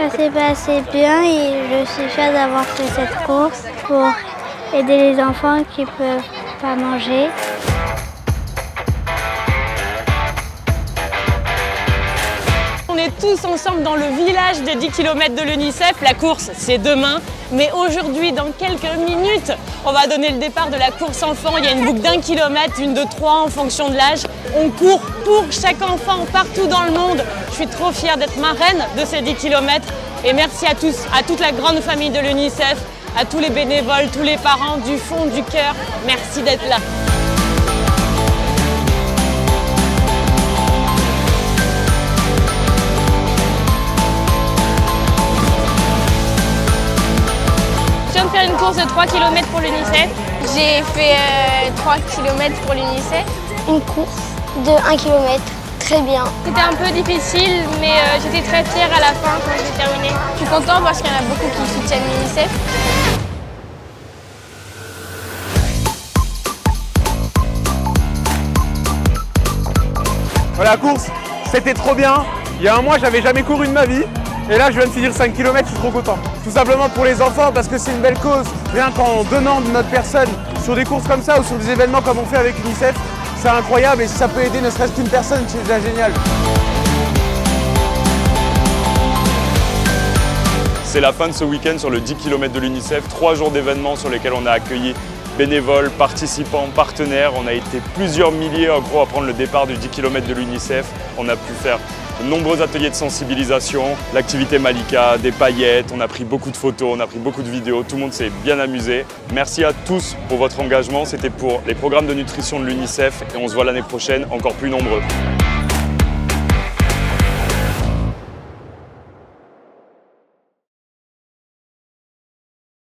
Ça s'est passé bien et je suis fière d'avoir fait cette course pour aider les enfants qui ne peuvent pas manger. On est tous ensemble dans le village des 10 km de l'UNICEF. La course, c'est demain. Mais aujourd'hui, dans quelques minutes, on va donner le départ de la course enfant. Il y a une boucle d'1 kilomètre, une de 3 en fonction de l'âge. On court pour chaque enfant partout dans le monde. Je suis trop fière d'être marraine de ces 10 km. Et merci à tous, à toute la grande famille de l'UNICEF, à tous les bénévoles, tous les parents, du fond du cœur. Merci d'être là. Je viens de faire une course de 3 km pour l'UNICEF. J'ai fait 3 km pour l'UNICEF. Une course de 1 km, très bien. C'était un peu difficile, mais j'étais très fière à la fin quand j'ai terminé. Je suis contente parce qu'il y en a beaucoup qui soutiennent l'UNICEF. La course, c'était trop bien. Il y a un mois, j'avais jamais couru de ma vie. Et là, je viens de finir 5 km, je suis trop content. Tout simplement pour les enfants, parce que c'est une belle cause. Rien qu'en donnant de notre personne sur des courses comme ça ou sur des événements comme on fait avec l'UNICEF, c'est incroyable. Et si ça peut aider ne serait-ce qu'une personne, c'est déjà génial. C'est la fin de ce week-end sur le 10 km de l'UNICEF. 3 jours d'événements sur lesquels on a accueilli bénévoles, participants, partenaires. On a été plusieurs milliers en gros à prendre le départ du 10 km de l'UNICEF. On a pu faire de nombreux ateliers de sensibilisation, l'activité Malika, des paillettes, on a pris beaucoup de photos, on a pris beaucoup de vidéos, tout le monde s'est bien amusé. Merci à tous pour votre engagement, c'était pour les programmes de nutrition de l'UNICEF et on se voit l'année prochaine encore plus nombreux.